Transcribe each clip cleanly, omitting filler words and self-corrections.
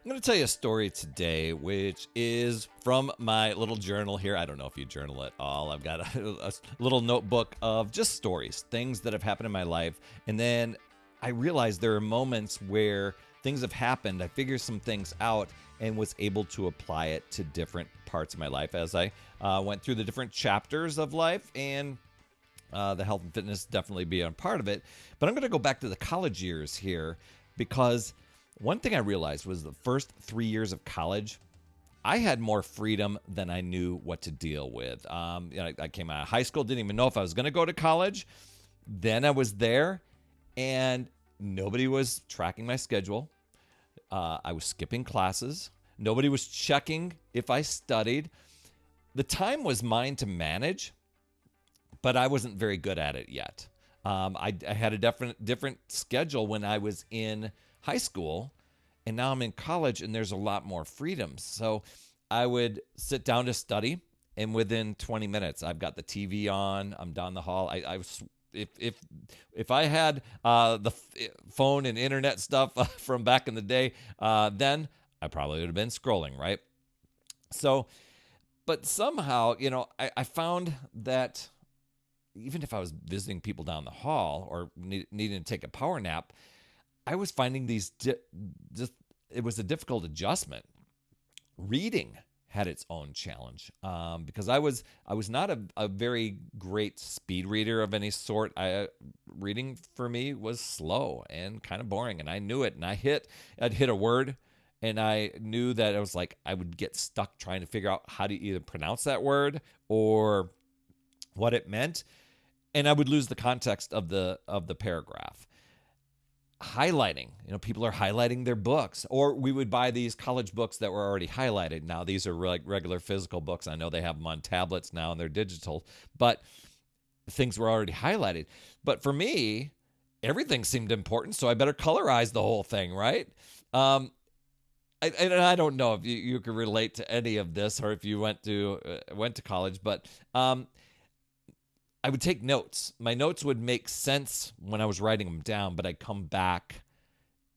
I'm going to tell you a story today, which is from my little journal here. I don't know if you journal at all. I've got a little notebook of just stories, things that have happened in my life. And then I realized there are moments where things have happened. I figured some things out and was able to apply it to different parts of my life as I went through the different chapters of life. And the health and fitness definitely be a part of it. But I'm going to go back to the college years here because one thing I realized was the first 3 years of college, I had more freedom than I knew what to deal with. I came out of high school, didn't even know if I was going to go to college. Then I was there, and nobody was tracking my schedule. I was skipping classes. Nobody was checking if I studied. The time was mine to manage, but I wasn't very good at it yet. I had a different schedule when I was in high school, and now I'm in college, and there's a lot more freedom. So I would sit down to study, and within 20 minutes, I've got the TV on. I'm down the hall. I was if I had the phone and internet stuff from back in the day, then I probably would have been scrolling, right? So, but somehow, I found that even if I was visiting people down the hall or needing to take a power nap, I was finding these just it was a difficult adjustment. Reading had its own challenge because I was not a very great speed reader of any sort. Reading for me was slow and kind of boring, and I knew it. And I'd hit a word, and I knew that I would get stuck trying to figure out how to either pronounce that word or what it meant, and I would lose the context of the paragraph. Highlighting, people are highlighting their books, or we would buy these college books that were already highlighted. Now these are like regular physical books. I know they have them on tablets now and they're digital, but things were already highlighted. But for me, everything seemed important, so I better colorize the whole thing, right? I don't know if you could relate to any of this, or if you went to college, but I would take notes. My notes would make sense when I was writing them down, but I'd come back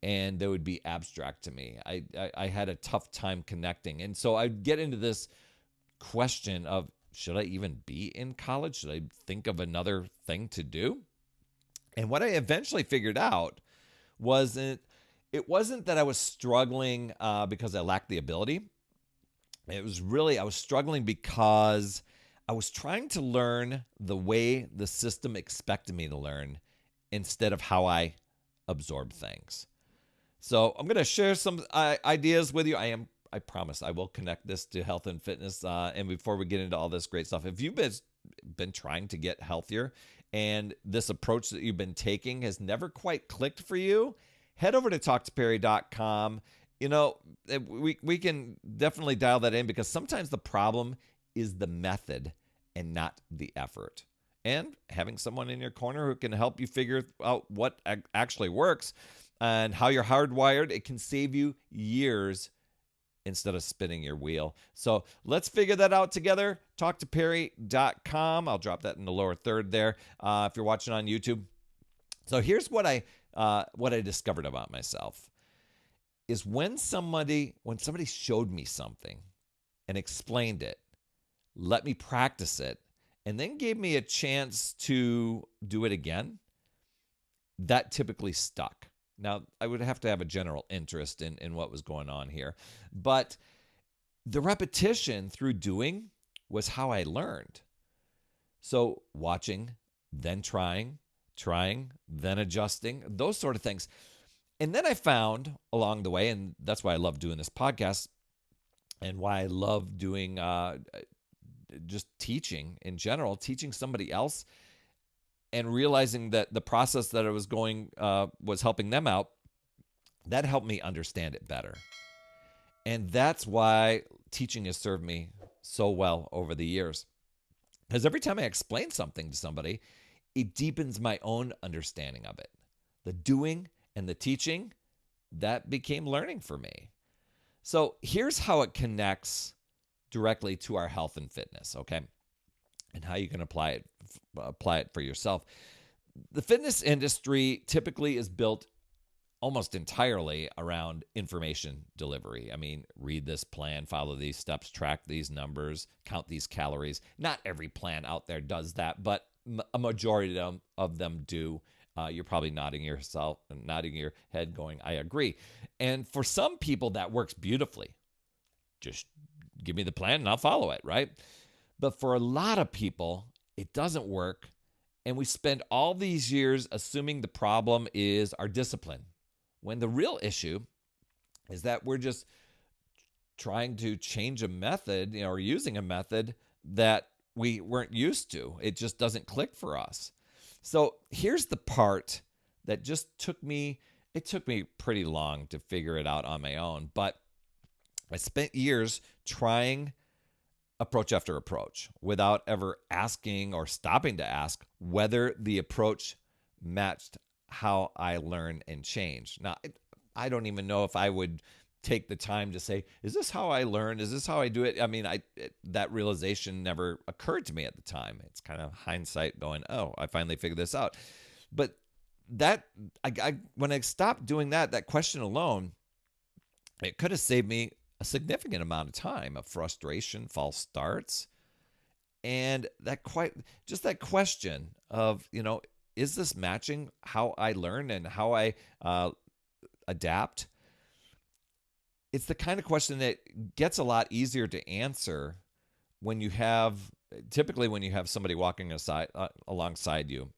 and they would be abstract to me. I had a tough time connecting. And so I'd get into this question of, should I even be in college? Should I think of another thing to do? And what I eventually figured out was it wasn't that I was struggling because I lacked the ability. It was really, I was struggling because I was trying to learn the way the system expected me to learn instead of how I absorb things. So I'm going to share some ideas with you. I promise I will connect this to health and fitness. And before we get into all this great stuff, if you've been trying to get healthier and this approach that you've been taking has never quite clicked for you, head over to talktoperry.com. We can definitely dial that in because sometimes the problem is the method and not the effort. And having someone in your corner who can help you figure out what actually works and how you're hardwired, it can save you years instead of spinning your wheel. So let's figure that out together. TalkToPerry.com. I'll drop that in the lower third there if you're watching on YouTube. So here's what I discovered about myself is when somebody showed me something and explained it, let me practice it, and then gave me a chance to do it again, that typically stuck. Now, I would have to have a general interest in what was going on here. But the repetition through doing was how I learned. So watching, then trying, then adjusting, those sort of things. And then I found along the way, and that's why I love doing this podcast and why I love doing just teaching in general, teaching somebody else and realizing that the process that I was going was helping them out, that helped me understand it better. And that's why teaching has served me so well over the years. Because every time I explain something to somebody, it deepens my own understanding of it. The doing and the teaching, that became learning for me. So here's how it connects directly to our health and fitness, okay? And how you can apply it for yourself. The fitness industry typically is built almost entirely around information delivery. I mean, read this plan, follow these steps, track these numbers, count these calories. Not every plan out there does that, but a majority of them do. You're probably nodding your head, going, "I agree." And for some people, that works beautifully. Just give me the plan and I'll follow it, right? But for a lot of people, it doesn't work. And we spend all these years assuming the problem is our discipline, when the real issue is that we're just trying to change a method, or using a method that we weren't used to. It just doesn't click for us. So here's the part that it took me pretty long to figure it out on my own, but I spent years trying approach after approach without ever asking or stopping to ask whether the approach matched how I learn and change. Now, I don't even know if I would take the time to say, is this how I learn? Is this how I do it? I mean, that realization never occurred to me at the time. It's kind of hindsight going, oh, I finally figured this out. But when I stopped doing that question alone, it could have saved me a significant amount of time of frustration, false starts, and that question of, is this matching how I learn and how I adapt? It's the kind of question that gets a lot easier to answer when you have somebody walking alongside you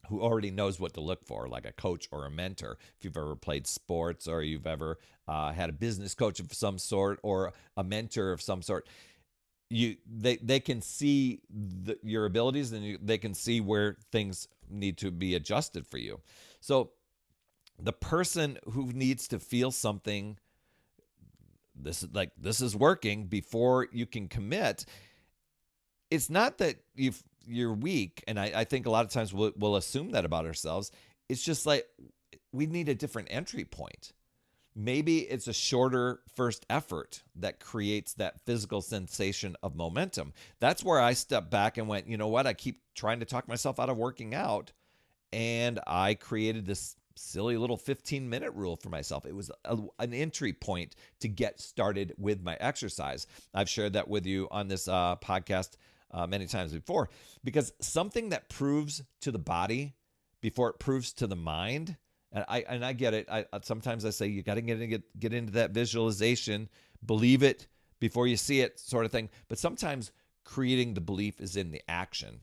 who already knows what to look for, like a coach or a mentor. If you've ever played sports, or you've ever had a business coach of some sort, or a mentor of some sort, they can see your abilities, and they can see where things need to be adjusted for you. So the person who needs to feel something, this is working before you can commit. It's not that you're weak, and I think a lot of times we'll assume that about ourselves. It's just like we need a different entry point. Maybe it's a shorter first effort that creates that physical sensation of momentum. That's where I stepped back and went, you know what? I keep trying to talk myself out of working out, and I created this silly little 15-minute rule for myself. It was an entry point to get started with my exercise. I've shared that with you on this podcast many times before, because something that proves to the body before it proves to the mind, and I get it. Sometimes I say you got to get into that visualization, believe it before you see it, sort of thing. But sometimes creating the belief is in the action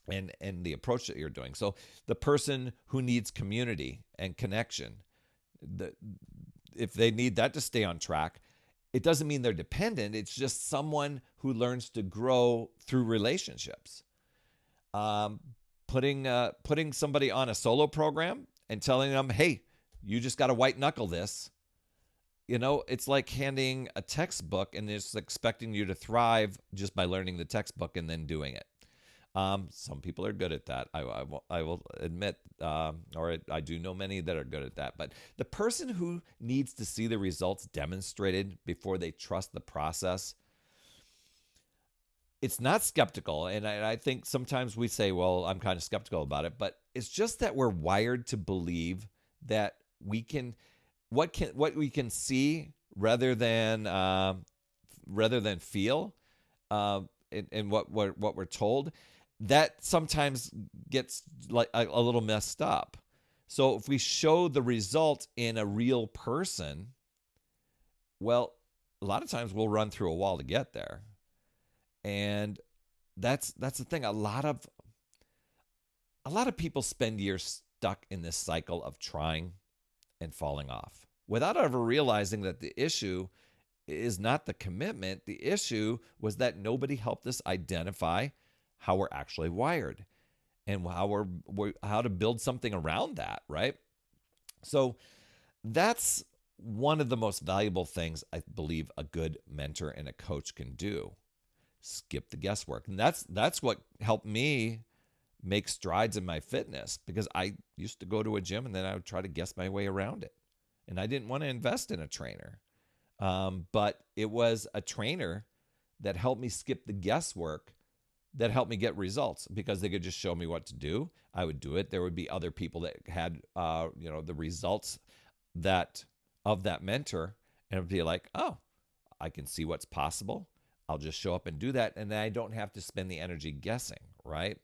and the approach that you're doing. So the person who needs community and connection, if they need that to stay on track, it doesn't mean they're dependent. It's just someone who learns to grow through relationships. Putting somebody on a solo program and telling them, hey, you just got to white knuckle this. It's like handing a textbook and just expecting you to thrive just by learning the textbook and then doing it. Some people are good at that. I will admit, or I do know many that are good at that. But the person who needs to see the results demonstrated before they trust the process, it's not skeptical. And I think sometimes we say, well, I'm kind of skeptical about it, but it's just that we're wired to believe that what we can see rather than feel, and what we're told, that sometimes gets like a little messed up. So if we show the result in a real person, well, a lot of times we'll run through a wall to get there. And that's the thing. A lot of people spend years stuck in this cycle of trying and falling off without ever realizing that the issue is not the commitment. The issue was that nobody helped us identify how we're actually wired and how to build something around that, right? So that's one of the most valuable things I believe a good mentor and a coach can do. Skip the guesswork. And that's what helped me make strides in my fitness, because I used to go to a gym and then I would try to guess my way around it. And I didn't want to invest in a trainer. But it was a trainer that helped me skip the guesswork that helped me get results because they could just show me what to do. I would do it. There would be other people that had, the results of that mentor, and it would be like, oh, I can see what's possible. I'll just show up and do that, and then I don't have to spend the energy guessing, right?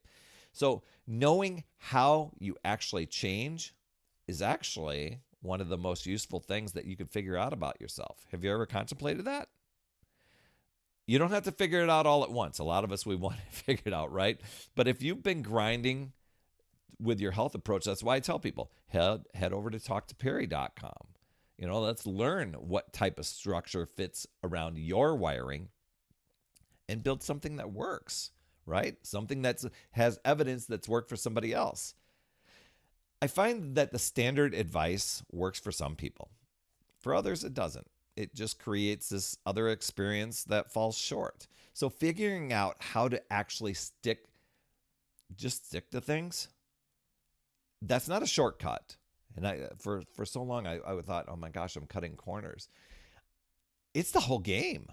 So knowing how you actually change is actually one of the most useful things that you could figure out about yourself. Have you ever contemplated that? You don't have to figure it out all at once. A lot of us, we want to figure it out, right? But if you've been grinding with your health approach, that's why I tell people, head over to talktoperry.com. Let's learn what type of structure fits around your wiring and build something that works, right? Something that has evidence that's worked for somebody else. I find that the standard advice works for some people. For others, it doesn't. It just creates this other experience that falls short. So figuring out how to actually stick to things, that's not a shortcut. And for so long, I thought, oh my gosh, I'm cutting corners. It's the whole game.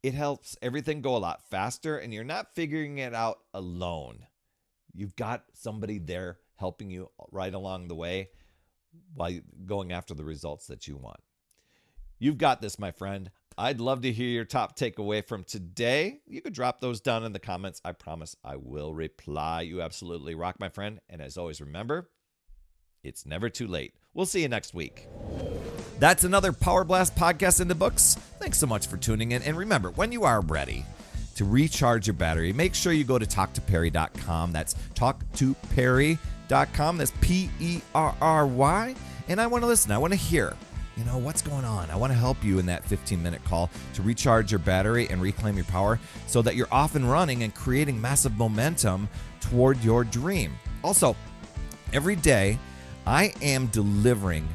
It helps everything go a lot faster, and you're not figuring it out alone. You've got somebody there helping you right along the way while going after the results that you want. You've got this, my friend. I'd love to hear your top takeaway from today. You could drop those down in the comments. I promise I will reply. You absolutely rock, my friend. And as always, remember, it's never too late. We'll see you next week. That's another Power Blast podcast in the books. Thanks so much for tuning in. And remember, when you are ready to recharge your battery, make sure you go to talktoperry.com. That's talktoperry.com. That's Perry. And I want to listen. I want to hear, what's going on. I want to help you in that 15-minute call to recharge your battery and reclaim your power so that you're off and running and creating massive momentum toward your dream. Also, every day, I am delivering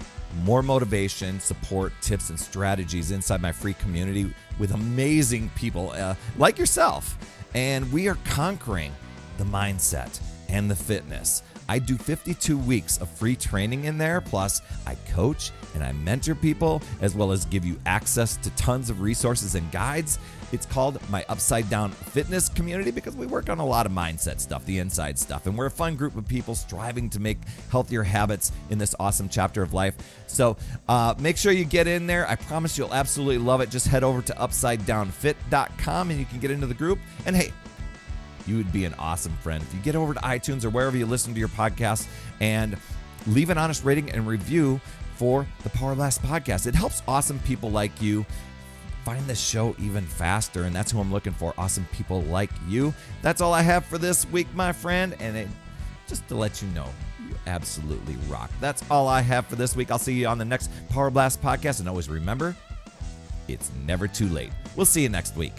more motivation, support, tips, and strategies inside my free community with amazing people like yourself. And we are conquering the mindset and the fitness. I do 52 weeks of free training in there. Plus, I coach and I mentor people, as well as give you access to tons of resources and guides. It's called my Upside Down Fitness Community because we work on a lot of mindset stuff, the inside stuff. And we're a fun group of people striving to make healthier habits in this awesome chapter of life. So make sure you get in there. I promise you'll absolutely love it. Just head over to upsidedownfit.com and you can get into the group. And hey, you would be an awesome friend if you get over to iTunes or wherever you listen to your podcast and leave an honest rating and review for the Power Blast podcast. It helps awesome people like you find the show even faster, and that's who I'm looking for, awesome people like you. That's all I have for this week, my friend, and just to let you know, you absolutely rock. That's all I have for this week. I'll see you on the next Power Blast podcast, and always remember, it's never too late. We'll see you next week.